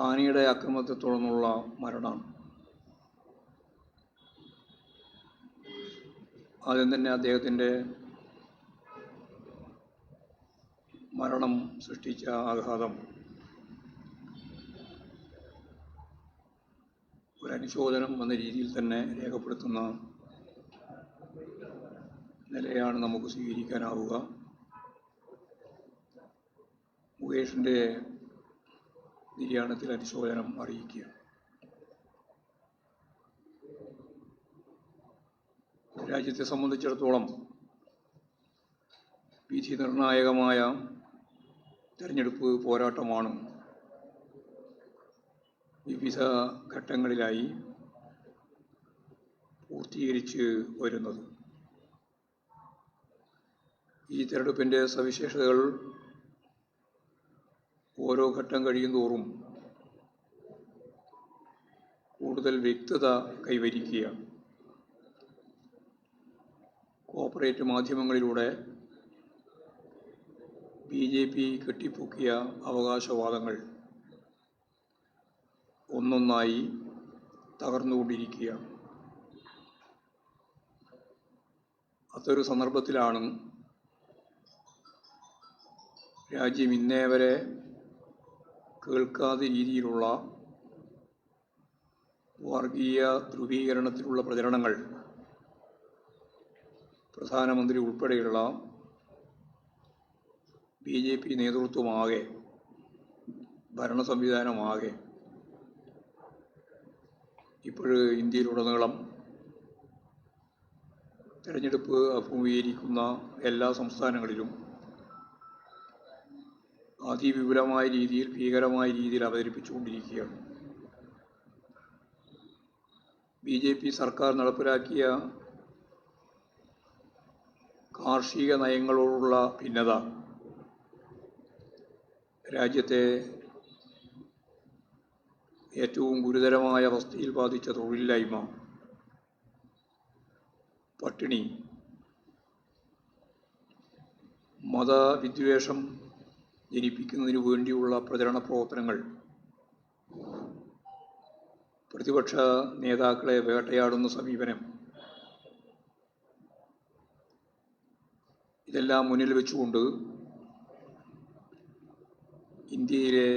ആനയുടെ ആക്രമണത്തെ തുടർന്നുള്ള മരണമാണ്. ആദ്യം തന്നെ അദ്ദേഹത്തിൻ്റെ മരണം സൃഷ്ടിച്ച ആഘാതം ഒരനുശോചനം എന്ന രീതിയിൽ തന്നെ രേഖപ്പെടുത്തുന്ന നിലയാണ് നമുക്ക് സ്വീകരിക്കാനാവുക. മുകേഷിൻ്റെ നിര്യാണത്തിൽ അനുശോചനം അറിയിക്കുക. രാജ്യത്തെ സംബന്ധിച്ചിടത്തോളം വിധി നിർണായകമായ തെരഞ്ഞെടുപ്പ് പോരാട്ടമാണ് വിവിധ ഘട്ടങ്ങളിലായി പൂർത്തീകരിച്ച് വരുന്നത്. ഈ തെരഞ്ഞെടുപ്പിൻ്റെ സവിശേഷതകൾ ഓരോ ഘട്ടം കഴിയുന്തോറും കൂടുതൽ വ്യക്തത കൈവരിക്കുക. കോർപ്പറേറ്റ് മാധ്യമങ്ങളിലൂടെ BJP കെട്ടിപ്പൊക്കിയ അവകാശവാദങ്ങൾ ഒന്നൊന്നായി തകർന്നുകൊണ്ടിരിക്കുക. അതൊരു സന്ദർഭത്തിലാണ് രാജ്യം ഇന്നേ വരെ കേൾക്കാത്ത രീതിയിലുള്ള വർഗീയ ധ്രുവീകരണത്തിലുള്ള പ്രചരണങ്ങൾ പ്രധാനമന്ത്രി ഉൾപ്പെടെയുള്ള BJP നേതൃത്വമാകെ ഭരണ സംവിധാനമാകെ ഇപ്പോഴ് ഇന്ത്യയിലുടനീളം തെരഞ്ഞെടുപ്പ് അഭിമുഖീകരിക്കുന്ന എല്ലാ സംസ്ഥാനങ്ങളിലും അതിവിപുലമായ രീതിയിൽ ഭീകരമായ രീതിയിൽ അവതരിപ്പിച്ചുകൊണ്ടിരിക്കുകയാണ്. BJP സർക്കാർ നടപ്പിലാക്കിയ കാർഷിക നയങ്ങളോടുള്ള ഭിന്നത രാജ്യത്തെ ഏറ്റവും ഗുരുതരമായ അവസ്ഥയിൽ ബാധിച്ച തൊഴിലില്ലായ്മ, പട്ടിണി, മതവിദ്വേഷം ജനിപ്പിക്കുന്നതിനു വേണ്ടിയുള്ള പ്രചരണ പ്രവർത്തനങ്ങൾ, പ്രതിപക്ഷ നേതാക്കളെ വേട്ടയാടുന്ന സമീപനം, ഇതെല്ലാം മുന്നിൽ വെച്ചുകൊണ്ട് ഇന്ത്യയിലെ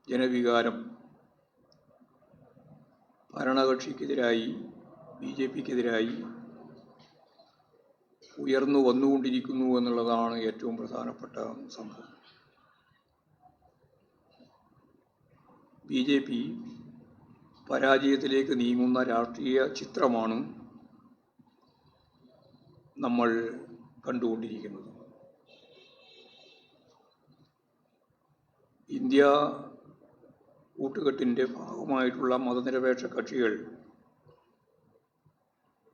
ജനവികാരം ഭരണകക്ഷിക്കെതിരായി BJPക്കെതിരായി ഉയർന്നു വന്നുകൊണ്ടിരിക്കുന്നു എന്നുള്ളതാണ് ഏറ്റവും പ്രധാനപ്പെട്ട സംഭവം. BJP പരാജയത്തിലേക്ക് നീങ്ങുന്ന രാഷ്ട്രീയ ചിത്രമാണ് നമ്മൾ കണ്ടുകൊണ്ടിരിക്കുന്നത്. ഇന്ത്യ കൂട്ടുകെട്ടിൻ്റെ ഭാഗമായിട്ടുള്ള മതനിരപേക്ഷ കക്ഷികൾ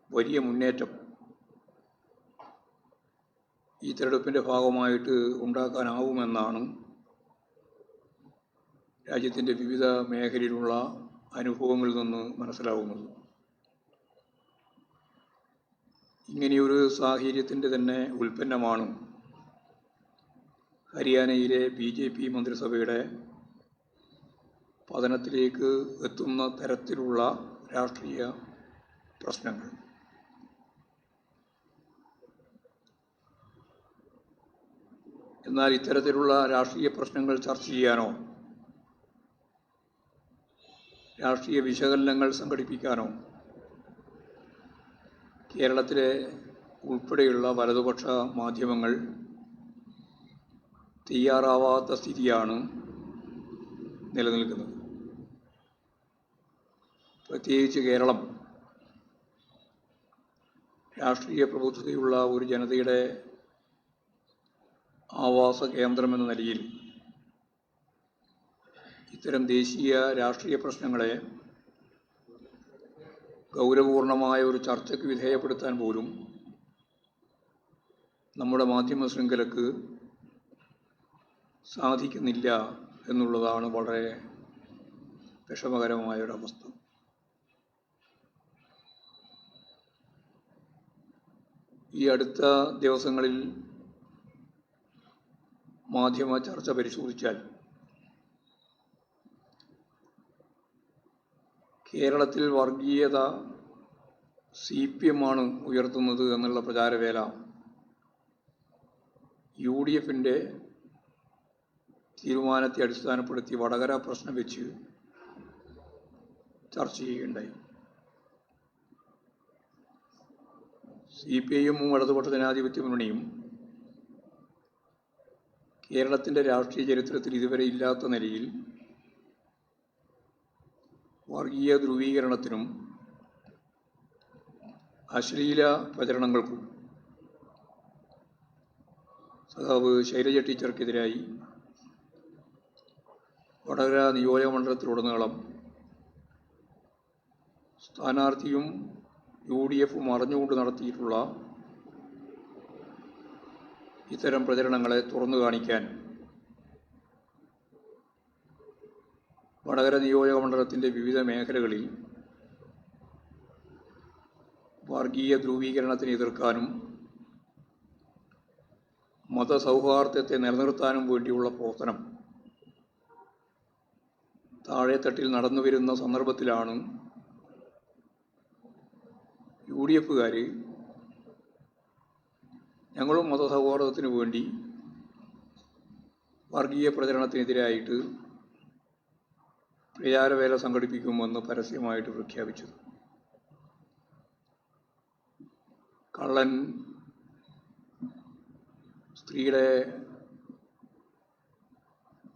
വലിയ മുന്നേറ്റം ഈ തെരഞ്ഞെടുപ്പിൻ്റെ ഭാഗമായിട്ട് ഉണ്ടാക്കാനാവുമെന്നാണ് രാജ്യത്തിൻ്റെ വിവിധ മേഖലയിലുള്ള അനുഭവങ്ങളിൽ നിന്ന് മനസ്സിലാവുന്നത്. ഇങ്ങനെയൊരു സാഹചര്യത്തിൻ്റെ തന്നെ ഉൽപ്പന്നമാണ് ഹരിയാനയിലെ BJP മന്ത്രിസഭയുടെ പതനത്തിലേക്ക് എത്തുന്ന തരത്തിലുള്ള രാഷ്ട്രീയ പ്രശ്നങ്ങൾ. എന്നാൽ ഇത്തരത്തിലുള്ള രാഷ്ട്രീയ പ്രശ്നങ്ങൾ ചർച്ച ചെയ്യാനോ രാഷ്ട്രീയ വിശകലനങ്ങൾ സംഘടിപ്പിക്കാനോ കേരളത്തിലെ ഉൾപ്പെടെയുള്ള വലതുപക്ഷ മാധ്യമങ്ങൾ തയ്യാറാവാത്ത സ്ഥിതിയാണ് നിലനിൽക്കുന്നത്. പ്രത്യേകിച്ച് കേരളം രാഷ്ട്രീയ പ്രബുദ്ധതയുള്ള ഒരു ജനതയുടെ ആവാസ കേന്ദ്രമെന്ന നിലയിൽ ഇത്തരം ദേശീയ രാഷ്ട്രീയ പ്രശ്നങ്ങളെ ഗൗരവപൂർണമായ ഒരു ചർച്ചയ്ക്ക് വിധേയപ്പെടുത്താൻ പോലും നമ്മുടെ മാധ്യമ ശൃംഖലക്ക് സാധിക്കുന്നില്ല എന്നുള്ളതാണ് വളരെ വിഷമകരമായൊരവസ്ഥ. ഈ അടുത്ത ദിവസങ്ങളിൽ മാധ്യമ ചർച്ച പരിശോധിച്ചാൽ കേരളത്തിൽ വർഗീയത CPM ആണ് ഉയർത്തുന്നത് എന്നുള്ള പ്രചാരവേല UDFിൻ്റെ തീരുമാനത്തെ അടിസ്ഥാനപ്പെടുത്തി വടകര പ്രശ്നം വെച്ച് ചർച്ച ചെയ്യുകയുണ്ടായി. CPIഎമ്മും ഇടതുപക്ഷ ജനാധിപത്യ മുന്നണിയും കേരളത്തിൻ്റെ രാഷ്ട്രീയ ചരിത്രത്തിൽ ഇതുവരെ ഇല്ലാത്ത നിലയിൽ വർഗീയ ധ്രുവീകരണത്തിനും അശ്ലീല പ്രചരണങ്ങൾക്കും സഖാവ് ശൈലജ ടീച്ചർക്കെതിരായി വടകര നിയോജകമണ്ഡലത്തിലുടനീളം സ്ഥാനാർത്ഥിയും UDFും അറിഞ്ഞുകൊണ്ട് നടത്തിയിട്ടുള്ള ഇത്തരം പ്രചരണങ്ങളെ തുറന്നു കാണിക്കാൻ വടകര നിയോജകമണ്ഡലത്തിൻ്റെ വിവിധ മേഖലകളിൽ വർഗീയ ധ്രുവീകരണത്തിന് എതിർക്കാനും മതസൗഹാർദ്ദത്തെ നിലനിർത്താനും വേണ്ടിയുള്ള പ്രവർത്തനം താഴെത്തട്ടിൽ നടന്നുവരുന്ന സന്ദർഭത്തിലാണ് UDFുകാർ ഞങ്ങളും മതസൗഹാർദ്ദത്തിന് വേണ്ടി വർഗീയ പ്രചരണത്തിനെതിരായിട്ട് പ്രചാരവേല സംഘടിപ്പിക്കുമെന്ന് പരസ്യമായിട്ട് പ്രഖ്യാപിച്ചത്. കള്ളൻ സ്ത്രീയുടെ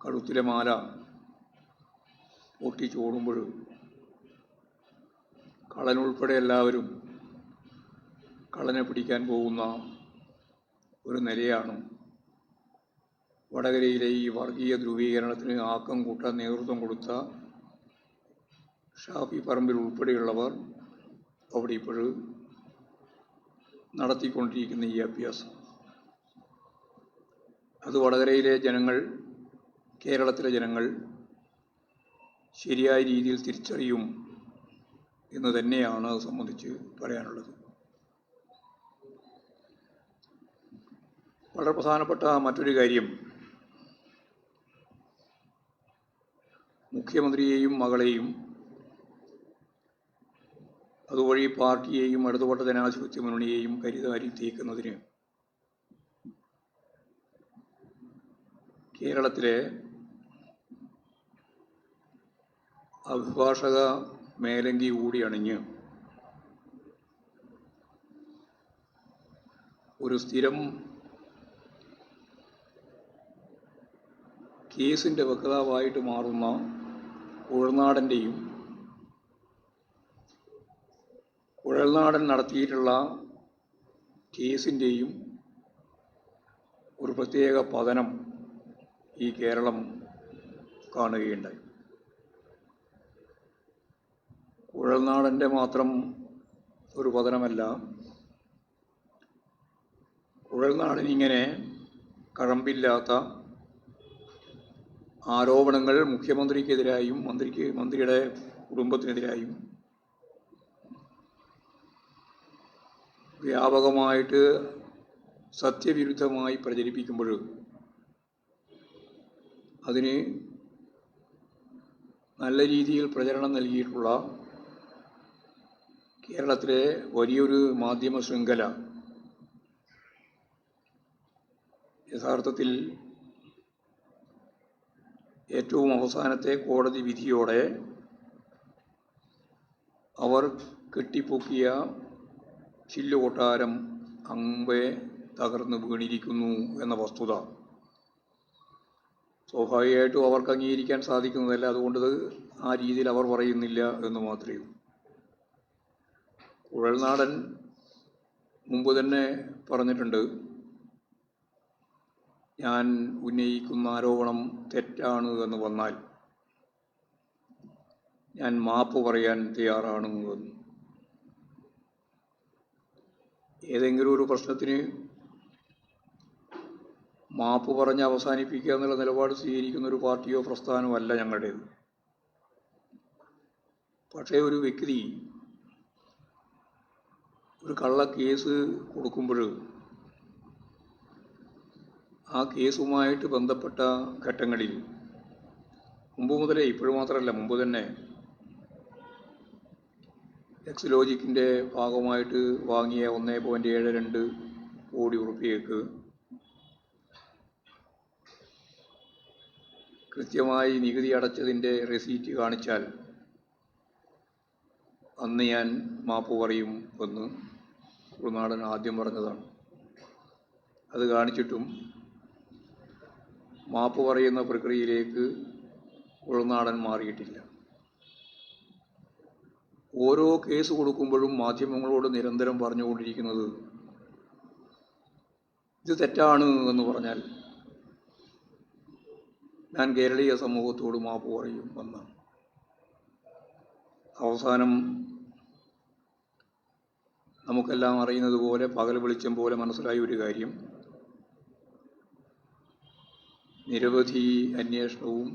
കഴുത്തിലെ മാല പൊട്ടിച്ചോടുമ്പോൾ കള്ളനുൾപ്പെടെ എല്ലാവരും കള്ളനെ പിടിക്കാൻ പോകുന്ന ഒരു നിലയാണ് വടകരയിലെ ഈ വർഗീയ ധ്രുവീകരണത്തിന് ആക്കം കൂട്ടാൻ നേതൃത്വം കൊടുത്ത ഷാഫി പറമ്പിൽ ഉൾപ്പെടെയുള്ളവർ അവിടെ ഇപ്പോഴും നടത്തിക്കൊണ്ടിരിക്കുന്ന ഈ അഭ്യാസം. അത് വടകരയിലെ ജനങ്ങൾ, കേരളത്തിലെ ജനങ്ങൾ ശരിയായ രീതിയിൽ തിരിച്ചറിയും എന്ന് തന്നെയാണ് അത് സംബന്ധിച്ച് പറയാനുള്ളത്. വളരെ പ്രധാനപ്പെട്ട മറ്റൊരു കാര്യം, മുഖ്യമന്ത്രിയെയും മകളെയും അതുവഴി പാർട്ടിയെയും ഇടതുപക്ഷ ജനാധിപത്യ മുന്നണിയെയും കരിതാരി തേക്കുന്നതിന് കേരളത്തിലെ അഭിഭാഷക മേലങ്കി കൂടി അണിഞ്ഞ് ഒരു സ്ഥിരം കേസിൻ്റെ വക്താവായിട്ട് മാറുന്ന കുഴൽനാടൻ്റെയും കുഴൽനാടൻ നടത്തിയിട്ടുള്ള കേസിൻ്റെയും ഒരു പ്രത്യേക പതനം ഈ കേരളം കാണുകയുണ്ടായി. കുഴൽനാടൻ്റെ മാത്രം ഒരു പതനമല്ല, കുഴൽനാടനിങ്ങനെ കഴമ്പില്ലാത്ത ആരോപണങ്ങൾ മുഖ്യമന്ത്രിക്കെതിരായും മന്ത്രിയുടെ കുടുംബത്തിനെതിരായും വ്യാപകമായിട്ട് സത്യവിരുദ്ധമായി പ്രചരിപ്പിക്കുമ്പോൾ അതിന് നല്ല രീതിയിൽ പ്രചരണം നൽകിയിട്ടുള്ള കേരളത്തിലെ വലിയൊരു മാധ്യമ ശൃംഖല യഥാർത്ഥത്തിൽ ഏറ്റവും അവസാനത്തെ കോടതി വിധിയോടെ അവർ കെട്ടിപ്പൊക്കിയ ചില്ലുകൊട്ടാരം അമ്പെ തകർന്ന് വീണിരിക്കുന്നു എന്ന വസ്തുത സ്വാഭാവികമായിട്ടും അവർക്ക് അംഗീകരിക്കാൻ സാധിക്കുന്നതല്ല. അതുകൊണ്ട് ആ രീതിയിൽ അവർ പറയുന്നില്ല എന്ന് മാത്രമേ ഉള്ളൂ. കുഴൽനാടൻ മുമ്പ് തന്നെ പറഞ്ഞിട്ടുണ്ട്, ഞാൻ ഉന്നയിക്കുന്ന ആരോപണം തെറ്റാണ് എന്ന് വന്നാൽ ഞാൻ മാപ്പ് പറയാൻ തയ്യാറാണ് എന്ന്. ഏതെങ്കിലും ഒരു പ്രശ്നത്തിന് മാപ്പ് പറഞ്ഞ് അവസാനിപ്പിക്കുക എന്നുള്ള നിലപാട് സ്വീകരിക്കുന്ന ഒരു പാർട്ടിയോ പ്രസ്ഥാനമോ അല്ല ഞങ്ങളുടേത്. പക്ഷേ ഒരു വ്യക്തി ഒരു കള്ളക്കേസ് കൊടുക്കുമ്പോൾ ആ കേസുമായിട്ട് ബന്ധപ്പെട്ട ഘട്ടങ്ങളിൽ മുമ്പ് മുതലേ, ഇപ്പോഴും മാത്രമല്ല മുമ്പ് തന്നെ എക്സ്ലോജിക്കിൻ്റെ ഭാഗമായിട്ട് വാങ്ങിയ 1.72 കോടി ഉറുപ്പികയ്ക്ക് കൃത്യമായി നികുതി അടച്ചതിൻ്റെ റെസീറ്റ് കാണിച്ചാൽ അന്ന് ഞാൻ മാപ്പ് പറയും എന്ന് ഉൾനാടൻ ആദ്യം പറഞ്ഞതാണ്. അത് കാണിച്ചിട്ടും മാപ്പ് പറയുന്ന പ്രക്രിയയിലേക്ക് ഉൾനാടൻ മാറിയിട്ടില്ല. ഓരോ കേസ് കൊടുക്കുമ്പോഴും മാധ്യമങ്ങളോട് നിരന്തരം പറഞ്ഞുകൊണ്ടിരിക്കുന്നത് ഇത് തെറ്റാണ് എന്ന് പറഞ്ഞാൽ ഞാൻ കേരളീയ സമൂഹത്തോട് മാപ്പ് പറയും എന്നാണ്. അവസാനം നമുക്കെല്ലാം അറിയുന്നത് പോലെ പകൽ വെളിച്ചം പോലെ മനസ്സിലായ ഒരു കാര്യം, നിരവധി അന്വേഷണവും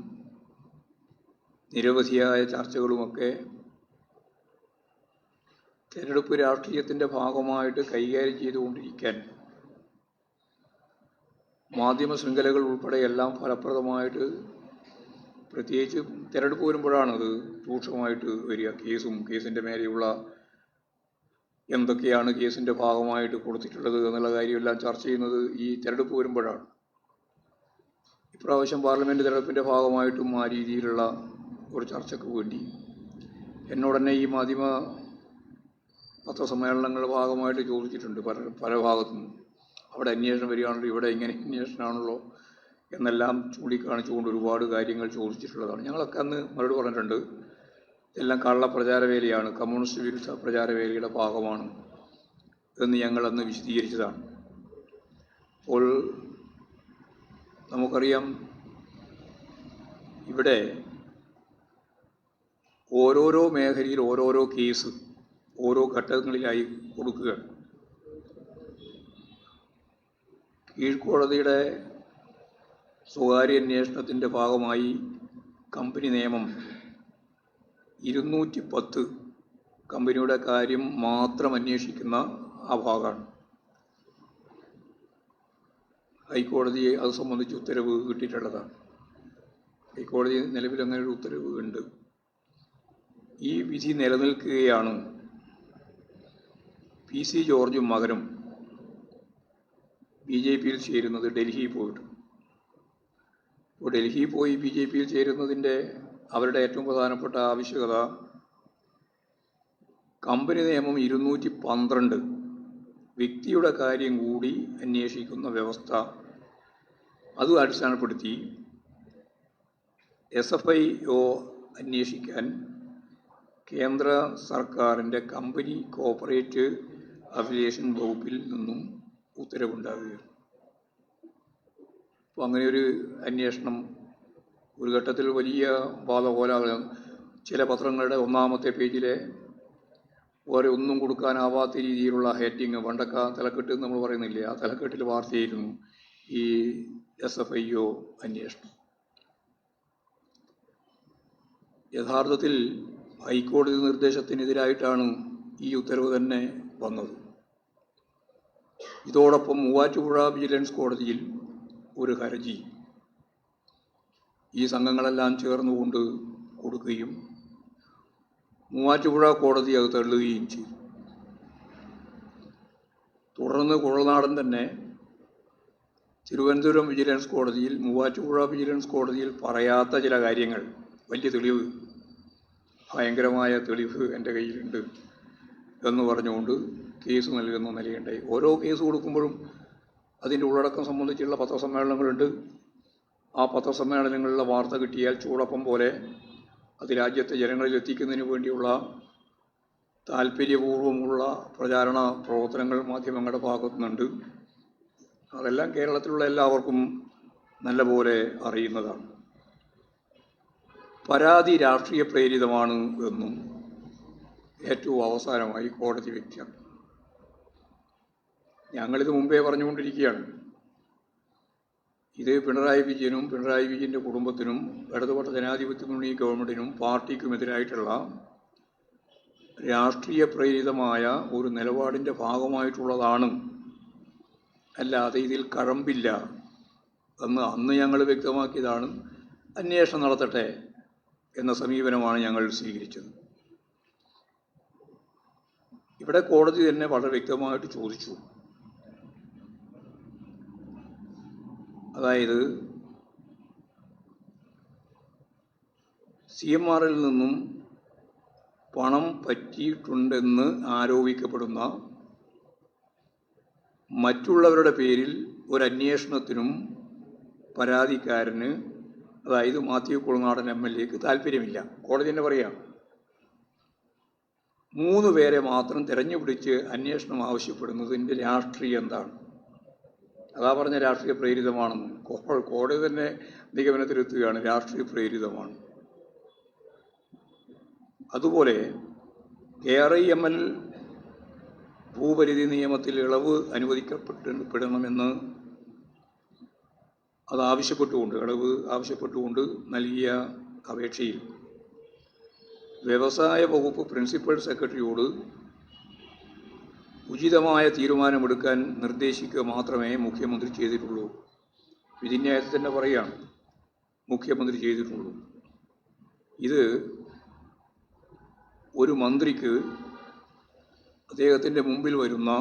നിരവധിയായ ചർച്ചകളുമൊക്കെ തിരഞ്ഞെടുപ്പ് രാഷ്ട്രീയത്തിൻ്റെ ഭാഗമായിട്ട് കൈകാര്യം ചെയ്തുകൊണ്ടിരിക്കാൻ മാധ്യമ ശൃംഖലകൾ ഉൾപ്പെടെ എല്ലാം ഫലപ്രദമായിട്ട്, പ്രത്യേകിച്ച് തിരഞ്ഞെടുപ്പ് വരുമ്പോഴാണത് രൂക്ഷമായിട്ട് വരിക. കേസിൻ്റെ മേലെയുള്ള എന്തൊക്കെയാണ് കേസിൻ്റെ ഭാഗമായിട്ട് കൊടുത്തിട്ടുള്ളത് എന്നുള്ള കാര്യമെല്ലാം ചർച്ച ചെയ്യുന്നത് ഈ തിരഞ്ഞെടുപ്പ് വരുമ്പോഴാണ്. ഇപ്രാവശ്യം പാർലമെൻറ്റ് തിരഞ്ഞെടുപ്പിൻ്റെ ഭാഗമായിട്ടും ആ രീതിയിലുള്ള ഒരു ചർച്ചയ്ക്ക് വേണ്ടി എന്നോടന്നെ ഈ മാധ്യമ പത്രസമ്മേളനങ്ങളുടെ ഭാഗമായിട്ട് ചോദിച്ചിട്ടുണ്ട് പല ഭാഗത്തുനിന്നും. അവിടെ അന്വേഷണം വരികയാണല്ലോ, ഇവിടെ ഇങ്ങനെ അന്വേഷണമാണല്ലോ എന്നെല്ലാം ചൂണ്ടിക്കാണിച്ചുകൊണ്ട് ഒരുപാട് കാര്യങ്ങൾ ചോദിച്ചിട്ടുള്ളതാണ്. ഞങ്ങളൊക്കെ അന്ന് മറുപടി പറഞ്ഞിട്ടുണ്ട്, ഇതെല്ലാം കള്ള പ്രചാരവേലയാണ്, കമ്മ്യൂണിസ്റ്റ് വിരുദ്ധ പ്രചാരവേലയുടെ ഭാഗമാണ് എന്ന് ഞങ്ങളന്ന് വിശദീകരിച്ചതാണ്. അപ്പോൾ നമുക്കറിയാം, ഇവിടെ ഓരോരോ മേഖലയിൽ ഓരോരോ കേസ് ഓരോ ഘട്ടങ്ങളിലായി കൊടുക്കുകയാണ്. കീഴ്ക്കോടതിയുടെ സ്വകാര്യ അന്വേഷണത്തിൻ്റെ ഭാഗമായി കമ്പനി നിയമം 210 കമ്പനിയുടെ കാര്യം മാത്രം അന്വേഷിക്കുന്ന ആ ഭാഗമാണ്. ഹൈക്കോടതിയെ അത് സംബന്ധിച്ച് ഉത്തരവ് കിട്ടിയിട്ടുള്ളതാണ്. ഹൈക്കോടതി നിലവിൽ അങ്ങനെ ഒരു ഉത്തരവ് ഉണ്ട്. ഈ വിധി നിലനിൽക്കുകയാണ് PC ജോർജും മകനും BJPയിൽ ചേരുന്നത് ഡൽഹിയിൽ പോയിട്ട്. അപ്പോൾ ഡൽഹിയിൽ പോയി BJPയിൽ ചേരുന്നതിൻ്റെ അവരുടെ ഏറ്റവും പ്രധാനപ്പെട്ട ആവശ്യകത കമ്പനി നിയമം 212 വ്യക്തിയുടെ കാര്യം കൂടി അന്വേഷിക്കുന്ന വ്യവസ്ഥ, അത് അടിസ്ഥാനപ്പെടുത്തി SFIO അന്വേഷിക്കാൻ കേന്ദ്ര സർക്കാരിൻ്റെ കമ്പനി കോർപ്പറേറ്റ് അഫിലിയേഷൻ വകുപ്പിൽ നിന്നും ഉത്തരവുണ്ടാവുകയാണ്. അപ്പോൾ അങ്ങനെയൊരു അന്വേഷണം ഒരു ഘട്ടത്തിൽ വലിയ വാദകോലാഹലം. ചില പത്രങ്ങളുടെ ഒന്നാമത്തെ പേജിലെ വേറെ ഒന്നും കൊടുക്കാനാവാത്ത രീതിയിലുള്ള ഹെഡിങ്, പണ്ടൊക്കെ തലക്കെട്ട് നമ്മൾ പറയുന്നില്ലേ, ആ തലക്കെട്ടിൽ വാർത്തയായിരുന്നു ഈ SFIO അന്വേഷണം. യഥാർത്ഥത്തിൽ ഹൈക്കോടതി നിർദ്ദേശത്തിനെതിരായിട്ടാണ് ഈ ഉത്തരവ് തന്നെ വന്നത്. ഇതോടൊപ്പം മൂവാറ്റുപുഴ വിജിലൻസ് കോടതിയിൽ ഒരു ഹർജി ഈ സംഘങ്ങളെല്ലാം ചേർന്നുകൊണ്ട് കൊടുക്കുകയും മൂവാറ്റുപുഴ കോടതി അത് തള്ളുകയും ചെയ്തു. തുടർന്ന് കുഴൽനാടൻ തന്നെ തിരുവനന്തപുരം വിജിലൻസ് കോടതിയിൽ, മൂവാറ്റുപുഴ വിജിലൻസ് കോടതിയിൽ പറയാത്ത ചില കാര്യങ്ങൾ, വലിയ തെളിവ്, ഭയങ്കരമായ തെളിവ് എൻ്റെ കയ്യിലുണ്ട് എന്ന് പറഞ്ഞുകൊണ്ട് കേസ് നൽകുന്ന നിലയുണ്ടായി. ഓരോ കേസ് കൊടുക്കുമ്പോഴും അതിൻ്റെ ഉള്ളടക്കം സംബന്ധിച്ചുള്ള പത്രസമ്മേളനങ്ങളുണ്ട്. ആ പത്രസമ്മേളനങ്ങളിലെ വാർത്ത കിട്ടിയാൽ ചൂടപ്പം പോലെ അത് രാജ്യത്തെ ജനങ്ങളിൽ എത്തിക്കുന്നതിന് വേണ്ടിയുള്ള താല്പര്യപൂർവ്വമുള്ള പ്രചാരണ പ്രവർത്തനങ്ങൾ മാധ്യമങ്ങളുടെ ഭാഗത്തുനിന്നുണ്ട്. അതെല്ലാം കേരളത്തിലുള്ള എല്ലാവർക്കും നല്ലപോലെ അറിയുന്നതാണ്. പരാതി രാഷ്ട്രീയ പ്രേരിതമാണ് എന്നും ഏറ്റവും അവസാനമായി കോടതി വ്യക്തമാക്കി. ഞങ്ങളിത് മുമ്പേ പറഞ്ഞുകൊണ്ടിരിക്കുകയാണ്, ഇത് പിണറായി വിജയനും പിണറായി വിജയൻ്റെ കുടുംബത്തിനും ഇടതുപക്ഷ ജനാധിപത്യ മുന്നണി ഗവൺമെൻറ്റിനും പാർട്ടിക്കുമെതിരായിട്ടുള്ള രാഷ്ട്രീയ പ്രേരിതമായ ഒരു നിലപാടിൻ്റെ ഭാഗമായിട്ടുള്ളതാണ്, അല്ലാതെ ഇതിൽ കഴമ്പില്ല എന്ന് അന്ന് ഞങ്ങൾ വ്യക്തമാക്കിയതാണ്. അന്വേഷണം നടത്തട്ടെ എന്ന സമീപനമാണ് ഞങ്ങൾ സ്വീകരിച്ചത്. ഇവിടെ കോടതി തന്നെ വളരെ വ്യക്തമായിട്ട് ചോദിച്ചു. അതായത് CMRൽ നിന്നും പണം പറ്റിയിട്ടുണ്ടെന്ന് ആരോപിക്കപ്പെടുന്ന മറ്റുള്ളവരുടെ പേരിൽ ഒരു അന്വേഷണത്തിനും പരാതിക്കാരന്, അതായത് മാത്യു കുളനാടൻ MLAക്ക് താല്പര്യമില്ല. കോടതി തന്നെ പറയാം. 3 പേരെ മാത്രം തിരഞ്ഞുപിടിച്ച് അന്വേഷണം ആവശ്യപ്പെടുന്നതിൻ്റെ രാഷ്ട്രീയം എന്താണ്? അതാ പറഞ്ഞ രാഷ്ട്രീയ പ്രേരിതമാണെന്ന് കോടതി തന്നെ നിഗമനത്തിലെത്തുകയാണ്, രാഷ്ട്രീയ പ്രേരിതമാണ്. അതുപോലെ KRIML ഭൂപരിധി നിയമത്തിൽ ഇളവ് അനുവദിക്കപ്പെടണമെന്ന് ഇളവ് ആവശ്യപ്പെട്ടുകൊണ്ട് നൽകിയ അപേക്ഷയിൽ വ്യവസായ വകുപ്പ് പ്രിൻസിപ്പൽ സെക്രട്ടറിയോട് ഉചിതമായ തീരുമാനമെടുക്കാൻ നിർദ്ദേശിക്കുക മാത്രമേ മുഖ്യമന്ത്രി ചെയ്തിട്ടുള്ളൂ. വിധിന്യായത്തിൽ തന്നെ പറയുകയാണ്, മുഖ്യമന്ത്രി ചെയ്തിട്ടുള്ളൂ. ഇത് ഒരു മന്ത്രിക്ക് അദ്ദേഹത്തിൻ്റെ മുമ്പിൽ വരുന്ന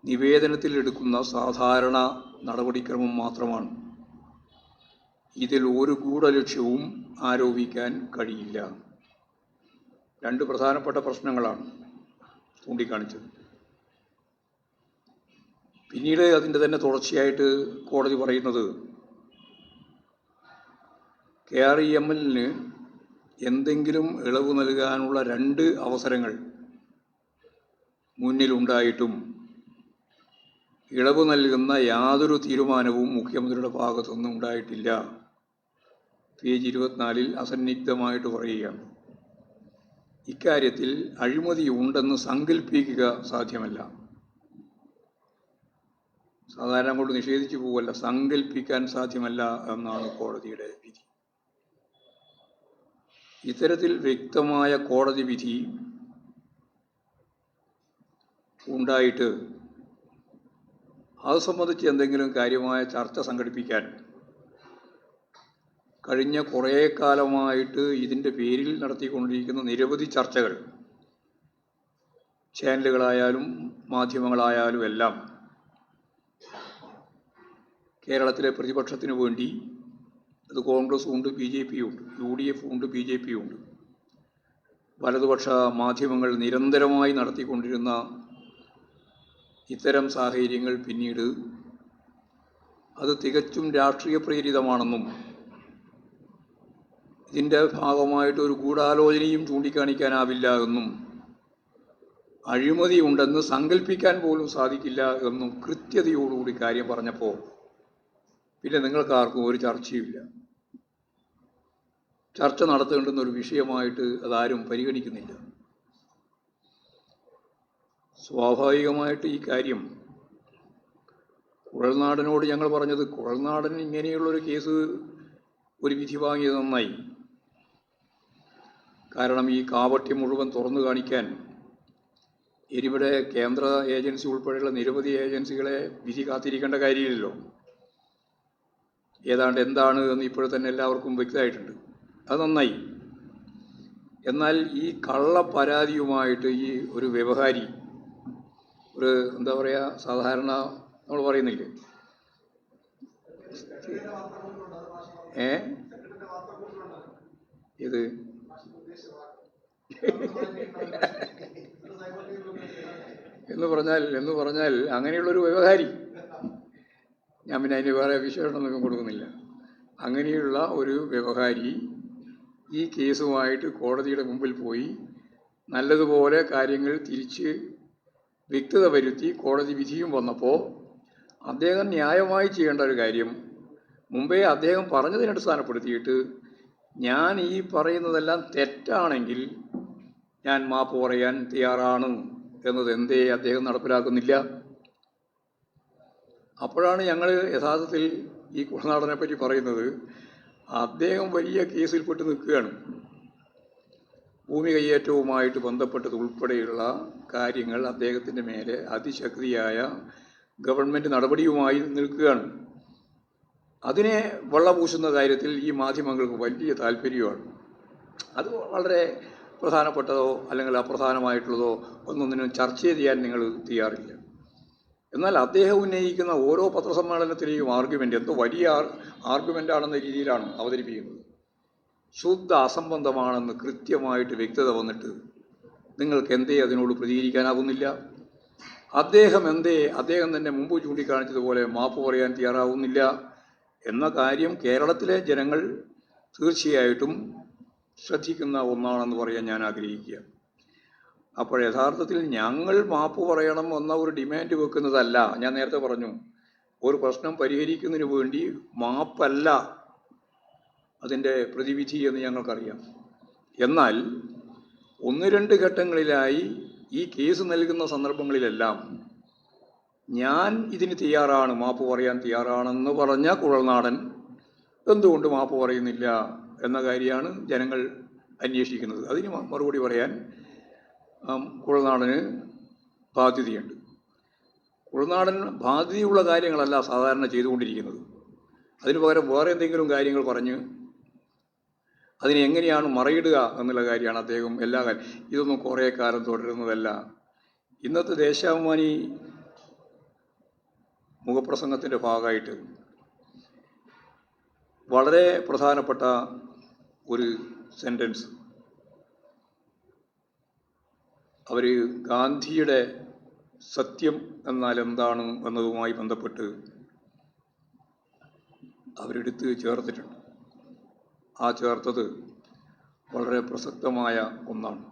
നിവേദനത്തിൽ എടുക്കുന്ന സാധാരണ നടപടിക്രമം മാത്രമാണ്. ഇതിൽ ഒരു ഗൂഢലക്ഷ്യവും ആരോപിക്കാൻ കഴിയില്ല. 2 പ്രധാനപ്പെട്ട പ്രശ്നങ്ങളാണ് ചൂണ്ടിക്കാണിച്ചത്. പിന്നീട് അതിൻ്റെ തന്നെ തുടർച്ചയായിട്ട് കോടതി പറയുന്നത് KRIMLന് എന്തെങ്കിലും ഇളവ് നൽകാനുള്ള 2 അവസരങ്ങൾ മുന്നിലുണ്ടായിട്ടും ഇളവ് നൽകുന്ന യാതൊരു തീരുമാനവും മുഖ്യമന്ത്രിയുടെ ഭാഗത്തുനിന്നും ഉണ്ടായിട്ടില്ല. പേജ് 24 അസന്നിഗ്ധമായിട്ട് പറയുകയാണ്, ഇക്കാര്യത്തിൽ അഴിമതി ഉണ്ടെന്ന് സങ്കല്പിക്കുക സാധ്യമല്ല. സാധാരണ കൊണ്ട് നിഷേധിച്ചു പോവല്ല, സങ്കല്പിക്കാൻ സാധ്യമല്ല എന്നാണ് കോടതിയുടെ വിധി. ഇത്തരത്തിൽ വ്യക്തമായ കോടതി വിധി ഉണ്ടായിട്ട് അത് സംബന്ധിച്ച് എന്തെങ്കിലും കാര്യമായ ചർച്ച സംഘടിപ്പിക്കാൻ കഴിഞ്ഞ കുറേ കാലമായിട്ട് ഇതിൻ്റെ പേരിൽ നടത്തിക്കൊണ്ടിരിക്കുന്ന നിരവധി ചർച്ചകൾ ചാനലുകളായാലും മാധ്യമങ്ങളായാലും എല്ലാം കേരളത്തിലെ പ്രതിപക്ഷത്തിന് വേണ്ടി, അത് കോൺഗ്രസും ഉണ്ട്, BJPയും ഉണ്ട്, UDF ഉണ്ട്, BJPയും ഉണ്ട്, വലതുപക്ഷ മാധ്യമങ്ങൾ നിരന്തരമായി നടത്തിക്കൊണ്ടിരുന്ന ഇത്തരം സാഹചര്യങ്ങൾ പിന്നീട് അത് തികച്ചും രാഷ്ട്രീയ പ്രേരിതമാണെന്നും ഇതിൻ്റെ ഭാഗമായിട്ട് ഒരു ഗൂഢാലോചനയും ചൂണ്ടിക്കാണിക്കാനാവില്ല എന്നും അഴിമതി ഉണ്ടെന്ന് സങ്കല്പിക്കാൻ പോലും സാധിക്കില്ല എന്നും കൃത്യതയോടുകൂടി കാര്യം പറഞ്ഞപ്പോൾ പിന്നെ നിങ്ങൾക്കാർക്കും ഒരു ചർച്ചയുമില്ല. ചർച്ച നടത്തേണ്ടുന്ന ഒരു വിഷയമായിട്ട് അതാരും പരിഗണിക്കുന്നില്ല. സ്വാഭാവികമായിട്ട് ഈ കാര്യം കുഴൽനാടനോട് ഞങ്ങൾ പറഞ്ഞത്, കുഴൽനാടൻ ഇങ്ങനെയുള്ളൊരു കേസ് ഒരു വിധി വാങ്ങിയത് നന്നായി. കാരണം ഈ കാപട്യം മുഴുവൻ തുറന്നു കാണിക്കാൻ ഇവിടെ കേന്ദ്ര ഏജൻസി ഉൾപ്പെടെയുള്ള നിരവധി ഏജൻസികളെ വിധി കാത്തിരിക്കേണ്ട കാര്യമില്ലല്ലോ. ഏതാണ്ട് എന്താണ് എന്ന് ഇപ്പോൾ തന്നെ എല്ലാവർക്കും വ്യക്തമായിട്ടുണ്ട്. അത് നന്നായി. എന്നാൽ ഈ കള്ള പരാതിയുമായിട്ട് ഈ ഒരു വ്യവഹാരി, ഒരു എന്താ പറയുക, സാധാരണ നമ്മൾ പറയുന്നില്ലേ, ഇത് എന്ന് പറഞ്ഞാൽ അങ്ങനെയുള്ളൊരു വ്യവഹാരി, ഞാൻ പിന്നെ അതിന് വേറെ വിശേഷണമൊന്നും കൊടുക്കുന്നില്ല, അങ്ങനെയുള്ള ഒരു വ്യവഹാരി ഈ കേസുമായിട്ട് കോടതിയുടെ മുമ്പിൽ പോയി നല്ലതുപോലെ കാര്യങ്ങൾ തിരിച്ച് വ്യക്തത വരുത്തി കോടതി വിധിയും വന്നപ്പോൾ അദ്ദേഹം ന്യായമായി ചെയ്യേണ്ട ഒരു കാര്യം, മുമ്പേ അദ്ദേഹം പറഞ്ഞതിനെ അടിസ്ഥാനപ്പെടുത്തിയിട്ട് ഞാൻ ഈ പറയുന്നതെല്ലാം തെറ്റാണെങ്കിൽ ഞാൻ മാപ്പ് പറയാൻ തയ്യാറാണ് എന്നത് എന്തേ അദ്ദേഹം നടപ്പിലാക്കുന്നില്ല? അപ്പോഴാണ് ഞങ്ങൾ യഥാർത്ഥത്തിൽ ഈ കുളനാടനെ പറ്റി പറയുന്നത്, അദ്ദേഹം വലിയ കേസിൽപ്പെട്ട് നിൽക്കുകയാണ്. ഭൂമി കയ്യേറ്റവുമായിട്ട് ബന്ധപ്പെട്ടതുൾപ്പെടെയുള്ള കാര്യങ്ങൾ അദ്ദേഹത്തിൻ്റെ മേലെ അതിശക്തിയായ ഗവൺമെൻറ് നടപടിയുമായി നിൽക്കുകയാണ്. അതിനെ വെള്ളപൂശുന്ന കാര്യത്തിൽ ഈ മാധ്യമങ്ങൾക്ക് വലിയ താല്പര്യമാണ്. അത് വളരെ പ്രധാനപ്പെട്ടതോ അല്ലെങ്കിൽ അപ്രധാനമായിട്ടുള്ളതോ ഒന്നൊന്നിനും ചർച്ച ചെയ്യാൻ നിങ്ങൾ തയ്യാറില്ല. എന്നാൽ അദ്ദേഹം ഉന്നയിക്കുന്ന ഓരോ പത്രസമ്മേളനത്തിലെയും ആർഗ്യുമെൻ്റ് എന്തോ വലിയ ആർഗ്യുമെൻ്റാണെന്ന രീതിയിലാണ് അവതരിപ്പിക്കുന്നത്. ശുദ്ധ അസംബന്ധമാണെന്ന് കൃത്യമായിട്ട് വ്യക്തത വന്നിട്ട് നിങ്ങൾക്ക് എന്തേ അതിനോട് പ്രതികരിക്കാനാവുന്നില്ല? അദ്ദേഹം തന്നെ മുമ്പ് ചൂണ്ടിക്കാണിച്ചതുപോലെ മാപ്പ് പറയാൻ തയ്യാറാവുന്നില്ല എന്ന കാര്യം കേരളത്തിലെ ജനങ്ങൾ തീർച്ചയായിട്ടും ശ്രദ്ധിക്കുന്ന ഒന്നാണെന്ന് പറയാൻ ഞാൻ ആഗ്രഹിക്കുക. അപ്പോൾ യഥാർത്ഥത്തിൽ ഞങ്ങൾ മാപ്പ് പറയണം എന്ന ഒരു ഡിമാൻഡ് വെക്കുന്നതല്ല. ഞാൻ നേരത്തെ പറഞ്ഞു, ഒരു പ്രശ്നം പരിഹരിക്കുന്നതിന് വേണ്ടി മാപ്പല്ല അതിൻ്റെ പ്രതിവിധി എന്ന് ഞങ്ങൾക്കറിയാം. എന്നാൽ 1-2 ഘട്ടങ്ങളിലായി ഈ കേസ് നൽകുന്ന സന്ദർഭങ്ങളിലെല്ലാം ഞാൻ ഇതിന് തയ്യാറാണ്, മാപ്പ് പറയാൻ തയ്യാറാണെന്ന് പറഞ്ഞ കുഴൽനാടൻ എന്തുകൊണ്ട് മാപ്പ് പറയുന്നില്ല എന്ന കാര്യമാണ് ജനങ്ങൾ അന്വേഷിക്കുന്നത്. അതിന് മറുപടി പറയാൻ കുഴൽനാടന് ബാധ്യതയുണ്ട്. കുഴൽനാടൻ ബാധ്യതയുള്ള കാര്യങ്ങളല്ല സാധാരണ ചെയ്തുകൊണ്ടിരിക്കുന്നത്. അതിന് പകരം വേറെ എന്തെങ്കിലും കാര്യങ്ങൾ പറഞ്ഞ് അതിനെ എങ്ങനെയാണ് മറയിടുക എന്നുള്ള കാര്യമാണ് അദ്ദേഹം എല്ലാ കാര്യം. ഇതൊന്നും കുറേ കാലം തുടരുന്നതല്ല. ഇന്നത്തെ ദേശാഭിമാനി മുഖപ്രസംഗത്തിൻ്റെ ഭാഗമായിട്ട് വളരെ പ്രധാനപ്പെട്ട ഒരു സെൻറ്റൻസ് അവർ ഗാന്ധിയുടെ സത്യം എന്നാൽ എന്താണ് എന്നതുമായി ബന്ധപ്പെട്ട് അവരെടുത്ത് ചേർത്തിട്ടുണ്ട്. ആ ചേർത്തത് വളരെ പ്രസക്തമായ ഒന്നാണ്.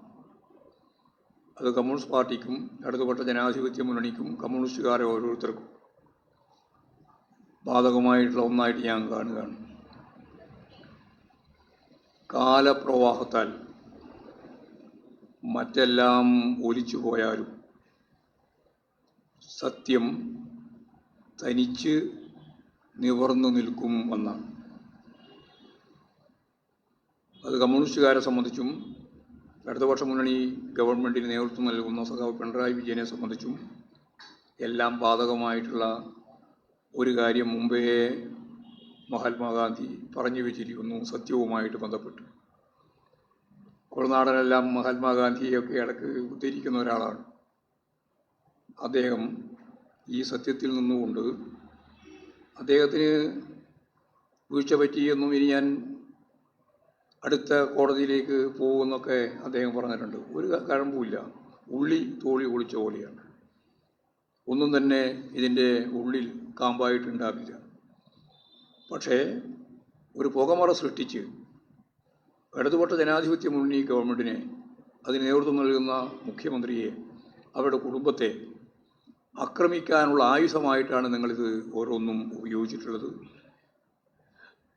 അത് കമ്മ്യൂണിസ്റ്റ് പാർട്ടിക്കും ഇടതുപക്ഷ ജനാധിപത്യ മുന്നണിക്കും കമ്മ്യൂണിസ്റ്റുകാരെ ഓരോരുത്തർക്കും ബാധകമായിട്ടുള്ള ഒന്നായിട്ട് ഞാൻ കാണുകയാണ്. കാലപ്രവാഹത്താൽ മറ്റെല്ലാം ഒലിച്ചു പോയാലും സത്യം തനിച്ച് നിവർന്നു നിൽക്കും എന്നാണ്. അത് കമ്മ്യൂണിസ്റ്റുകാരെ സംബന്ധിച്ചും ഇടതുപക്ഷ മുന്നണി ഗവൺമെൻറ്റിന് നേതൃത്വം നൽകുന്ന സഖാവ് പിണറായി വിജയനെ സംബന്ധിച്ചും എല്ലാം ബാധകമായിട്ടുള്ള ഒരു കാര്യം മുമ്പേ മഹാത്മാഗാന്ധി പറഞ്ഞു വെച്ചിരിക്കുന്നു സത്യവുമായിട്ട് ബന്ധപ്പെട്ട്. കുഴൽനാടനെല്ലാം മഹാത്മാഗാന്ധിയെയൊക്കെ ഇടയ്ക്ക് ഉദ്ധരിക്കുന്ന ഒരാളാണ്. അദ്ദേഹം ഈ സത്യത്തിൽ നിന്നുകൊണ്ട് അദ്ദേഹത്തിന് വീഴ്ച പറ്റിയെന്നും ഇനി ഞാൻ അടുത്ത കോടതിയിലേക്ക് പോകുമെന്നൊക്കെ അദ്ദേഹം പറഞ്ഞിട്ടുണ്ട്. ഒരു കഴമ്പുമില്ല, ഉള്ളി തോളി ഒളിച്ച പോലെയാണ്. ഒന്നും തന്നെ ഇതിൻ്റെ ഉള്ളിൽ കാമ്പായിട്ടുണ്ടാവില്ല. പക്ഷേ ഒരു പുകമറ സൃഷ്ടിച്ച് ഇടതുപക്ഷ ജനാധിപത്യ മുന്നണി ഗവൺമെൻറ്റിനെ, അതിന് നേതൃത്വം നൽകുന്ന മുഖ്യമന്ത്രിയെ, അവരുടെ കുടുംബത്തെ ആക്രമിക്കാനുള്ള ആയുധമായിട്ടാണ് നിങ്ങളിത് ഓരോന്നും ഉപയോഗിച്ചിട്ടുള്ളത്.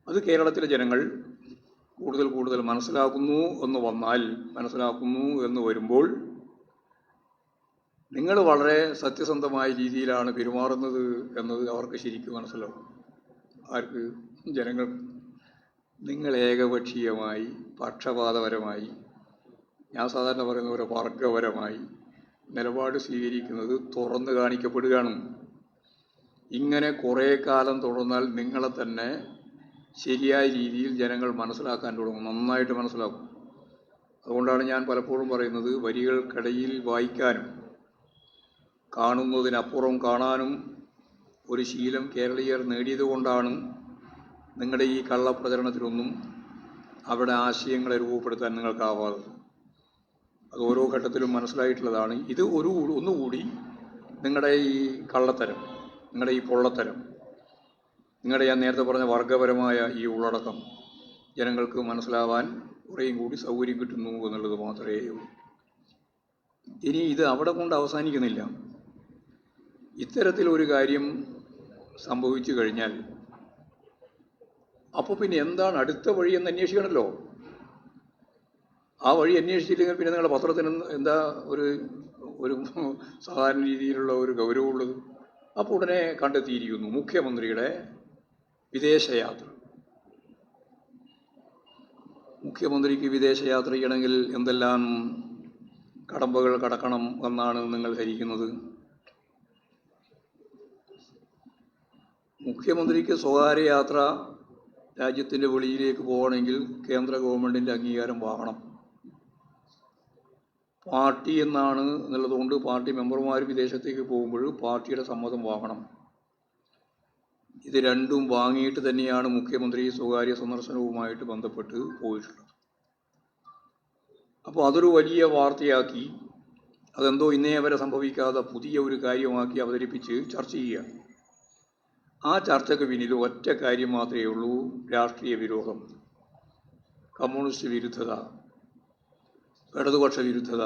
അത് കേരളത്തിലെ ജനങ്ങൾ കൂടുതൽ മനസ്സിലാക്കുന്നു എന്ന് വരുമ്പോൾ നിങ്ങൾ വളരെ സത്യസന്ധമായ രീതിയിലാണ് പെരുമാറുന്നത് എന്നത് അവർക്ക് ശരിക്കും മനസ്സിലാവും. ആർക്ക്? ജനങ്ങൾ. നിങ്ങൾ ഏകപക്ഷീയമായി, പക്ഷപാതപരമായി, ഞാൻ സാധാരണ പറയുന്ന പോലെ വർഗപരമായി നിലപാട് സ്വീകരിക്കുന്നത് തുറന്നു കാണിക്കപ്പെടുകയാണ്. ഇങ്ങനെ കുറേ കാലം തുടർന്നാൽ നിങ്ങളെ തന്നെ ശരിയായ രീതിയിൽ ജനങ്ങൾ മനസ്സിലാക്കാൻ തുടങ്ങും, നന്നായിട്ട് മനസ്സിലാക്കും. അതുകൊണ്ടാണ് ഞാൻ പലപ്പോഴും പറയുന്നത്, വരികൾക്കിടയിൽ വായിക്കാനും കാണുന്നതിനപ്പുറം കാണാനും ഒരു ശീലം കേരളീയർ നേടിയതുകൊണ്ടാണ് നിങ്ങളുടെ ഈ കള്ളപ്രചരണത്തിലൊന്നും അവിടെ ആശയങ്ങളെ രൂപപ്പെടുത്താൻ നിങ്ങൾക്കാവാത്തത്. അത് ഓരോ ഘട്ടത്തിലും മനസ്സിലായിട്ടുള്ളതാണ്. ഇത് ഒന്നുകൂടി നിങ്ങളുടെ ഈ കള്ളത്തരം, നിങ്ങളുടെ ഈ പൊള്ളത്തരം, നിങ്ങളുടെ ഞാൻ നേരത്തെ പറഞ്ഞ വർഗപരമായ ഈ ഉള്ളടക്കം ജനങ്ങൾക്ക് മനസ്സിലാവാൻ കുറേയും കൂടി സൗകര്യം കിട്ടുന്നു എന്നുള്ളത് മാത്രമേ ഉള്ളൂ. ഇനി ഇത് അവിടെ കൊണ്ട് അവസാനിക്കുന്നില്ല. ഇത്തരത്തിലൊരു കാര്യം സംഭവിച്ചു കഴിഞ്ഞാൽ അപ്പോൾ പിന്നെ എന്താണ് അടുത്ത വഴി എന്ന് അന്വേഷിക്കണമല്ലോ. ആ വഴി അന്വേഷിച്ചില്ലെങ്കിൽ പിന്നെ നിങ്ങളുടെ പത്രത്തിന് എന്താ ഒരു സാധാരണ രീതിയിലുള്ള ഒരു ഗൗരവമുള്ളത്? അപ്പോൾ ഉടനെ കണ്ടെത്തിയിരിക്കുന്നു മുഖ്യമന്ത്രിയുടെ വിദേശയാത്ര. മുഖ്യമന്ത്രിക്ക് വിദേശയാത്ര ചെയ്യണമെങ്കിൽ എന്തെല്ലാം കടമ്പകൾ കടക്കണം എന്നാണ് നിങ്ങൾ ധരിക്കുന്നത്? മുഖ്യമന്ത്രിക്ക് സ്വകാര്യ യാത്ര രാജ്യത്തിൻ്റെ വെളിയിലേക്ക് പോകണമെങ്കിൽ കേന്ദ്ര ഗവൺമെൻറ്റിൻ്റെ അംഗീകാരം വാങ്ങണം. പാർട്ടി എന്നാണ് എന്നുള്ളതുകൊണ്ട് പാർട്ടി മെമ്പർമാർ വിദേശത്തേക്ക് പോകുമ്പോൾ പാർട്ടിയുടെ സമ്മതം വാങ്ങണം. ഇത് രണ്ടും വാങ്ങിയിട്ട് തന്നെയാണ് മുഖ്യമന്ത്രി സ്വകാര്യ സന്ദർശനവുമായിട്ട് ബന്ധപ്പെട്ട് പോയിട്ടുള്ളത്. അപ്പോൾ അതൊരു വലിയ വാർത്തയാക്കി, അതെന്തോ ഇന്നേ വരെ സംഭവിക്കാതെ പുതിയ ഒരു കാര്യമാക്കി അവതരിപ്പിച്ച് ചർച്ച ചെയ്യുക. ആ ചർച്ചയ്ക്ക് പിന്നിൽ ഒറ്റ കാര്യം മാത്രമേ ഉള്ളൂ: രാഷ്ട്രീയ വിരോധം, കമ്മ്യൂണിസ്റ്റ് വിരുദ്ധത, ഇടതുപക്ഷ വിരുദ്ധത.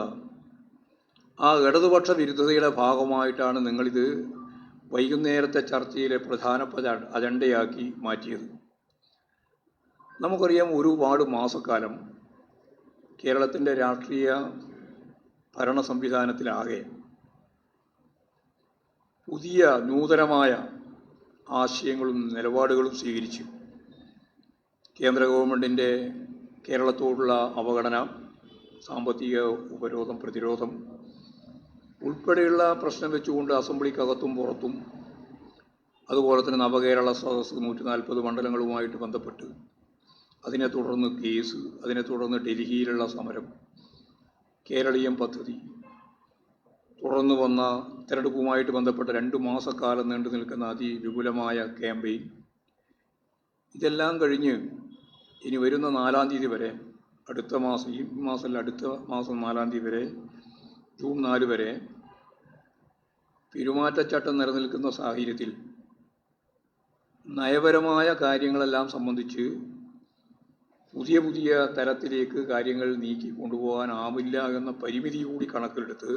ആ ഇടതുപക്ഷ വിരുദ്ധതയുടെ ഭാഗമായിട്ടാണ് നിങ്ങളിത് വൈകുന്നേരത്തെ ചർച്ചയിലെ പ്രധാനപ്പെട്ട അജണ്ടയാക്കി മാറ്റിയത്. നമുക്കറിയാം, ഒരുപാട് മാസക്കാലം കേരളത്തിൻ്റെ രാഷ്ട്രീയ ഭരണ സംവിധാനത്തിലാകെ പുതിയ നൂതനമായ ആശയങ്ങളും നിലപാടുകളും സ്വീകരിച്ചു. കേന്ദ്ര ഗവൺമെൻറ്റിൻ്റെ കേരളത്തോടുള്ള അവഗണന, സാമ്പത്തിക ഉപരോധം, പ്രതിരോധം ഉൾപ്പെടെയുള്ള പ്രശ്നം വെച്ചുകൊണ്ട് അസംബ്ലിക്കകത്തും പുറത്തും, അതുപോലെ തന്നെ നവകേരള സദസ്സ് 140 മണ്ഡലങ്ങളുമായിട്ട് ബന്ധപ്പെട്ട് അതിനെ തുടർന്ന് കേസ്, അതിനെ തുടർന്ന് ഡൽഹിയിലുള്ള സമരം, കേരളീയം പദ്ധതി, തുടർന്ന് വന്ന തെരഞ്ഞെടുപ്പുമായിട്ട് ബന്ധപ്പെട്ട 2 മാസക്കാലം നീണ്ടു നിൽക്കുന്ന അതിവിപുലമായ ക്യാമ്പയിൻ, ഇതെല്ലാം കഴിഞ്ഞ് ഇനി വരുന്ന 4-ാം തീയതി വരെ, അടുത്ത മാസം, ഈ മാസമല്ല, അടുത്ത മാസം 4-ാം തീയതി വരെ, ജൂൺ 4 വരെ പെരുമാറ്റച്ചട്ടം നിലനിൽക്കുന്ന സാഹചര്യത്തിൽ നയപരമായ കാര്യങ്ങളെല്ലാം സംബന്ധിച്ച് പുതിയ പുതിയ തരത്തിലേക്ക് കാര്യങ്ങൾ നീക്കി കൊണ്ടുപോകാനാവില്ല എന്ന പരിമിതി കൂടി കണക്കിലെടുത്ത്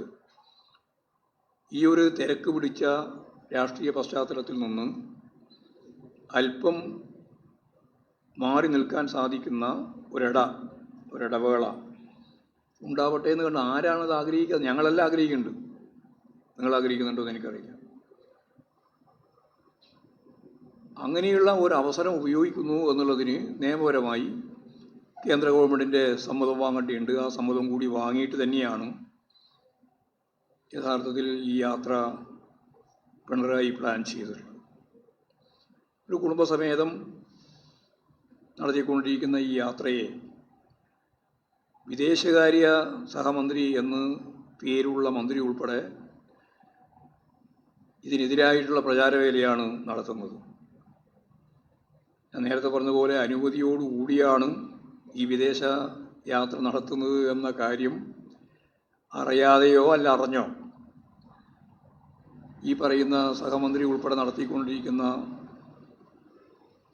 ഈ ഒരു തിരക്ക് പിടിച്ച രാഷ്ട്രീയ പശ്ചാത്തലത്തിൽ നിന്ന് അല്പം മാറി നിൽക്കാൻ സാധിക്കുന്ന ഒരിടവേള ഉണ്ടാവട്ടെ എന്ന് കണ്ട് ആരാണത് ആഗ്രഹിക്കുന്നത്? ഞങ്ങളെല്ലാം ആഗ്രഹിക്കുന്നുണ്ട്. നിങ്ങൾ ആഗ്രഹിക്കുന്നുണ്ടോ എന്ന് എനിക്കറിയില്ല. അങ്ങനെയുള്ള ഒരു അവസരം ഉപയോഗിക്കുന്നു എന്നുള്ളതിന് നിയമപരമായി കേന്ദ്ര ഗവൺമെൻറ്റിൻ്റെ സമ്മതം വാങ്ങേണ്ടിയുണ്ട്. ആ സമ്മതം കൂടി വാങ്ങിയിട്ട് തന്നെയാണ് യഥാർത്ഥത്തിൽ ഈ യാത്ര പിണറായി പ്ലാൻ ചെയ്തിട്ടുള്ളത്. ഒരു കുടുംബസമേതം നടത്തിക്കൊണ്ടിരിക്കുന്ന ഈ യാത്രയെ വിദേശകാര്യ സഹമന്ത്രി എന്ന് പേരുള്ള മന്ത്രി ഉൾപ്പെടെ ഇതിനെതിരായിട്ടുള്ള പ്രചാരവേലയാണ് നടത്തുന്നത്. ഞാൻ നേരത്തെ പറഞ്ഞതുപോലെ അനുമതിയോടുകൂടിയാണ് ഈ വിദേശ യാത്ര നടത്തുന്നത് എന്ന കാര്യം അറിയാതെയോ അല്ല അറിഞ്ഞോ ഈ പറയുന്ന സഹമന്ത്രി ഉൾപ്പെടെ നടത്തിക്കൊണ്ടിരിക്കുന്ന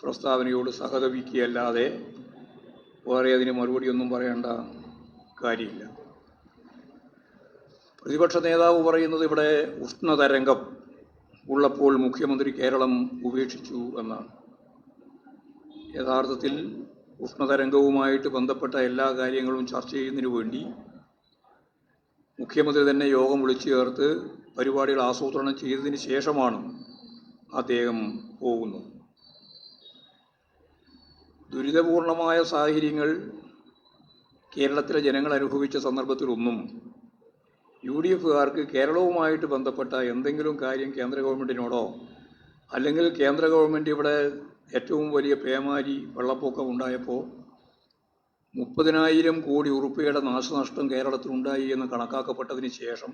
പ്രസ്താവനയോട് സഹതപിക്കുകയല്ലാതെ വേറെ അതിന് മറുപടിയൊന്നും പറയേണ്ട കാര്യമില്ല. പ്രതിപക്ഷ നേതാവ് പറയുന്നത് ഇവിടെ ഉഷ്ണതരംഗം ഉള്ളപ്പോൾ മുഖ്യമന്ത്രി കേരളം ഉപേക്ഷിച്ചു എന്നാണ്. യഥാർത്ഥത്തിൽ ഉഷ്ണതരംഗവുമായിട്ട് ബന്ധപ്പെട്ട എല്ലാ കാര്യങ്ങളും ചർച്ച ചെയ്യുന്നതിന് വേണ്ടി മുഖ്യമന്ത്രി തന്നെ യോഗം വിളിച്ചു ചേർത്ത് പരിപാടികൾ ആസൂത്രണം ചെയ്തതിന് ശേഷമാണ് അദ്ദേഹം പോകുന്നത്. ദുരിതപൂർണമായ സാഹചര്യങ്ങൾ കേരളത്തിലെ ജനങ്ങൾ അനുഭവിച്ച സന്ദർഭത്തിലൊന്നും UDFകാർക്ക് കേരളവുമായിട്ട് ബന്ധപ്പെട്ട എന്തെങ്കിലും കാര്യം കേന്ദ്ര ഗവൺമെൻറ്റിനോടോ, അല്ലെങ്കിൽ കേന്ദ്ര ഗവൺമെൻറ് ഇവിടെ ഏറ്റവും വലിയ പേമാരി വെള്ളപ്പൊക്കം ഉണ്ടായപ്പോൾ 30,000 കോടി ഉറുപ്പികയുടെ നാശനഷ്ടം കേരളത്തിലുണ്ടായി എന്ന് കണക്കാക്കപ്പെട്ടതിന് ശേഷം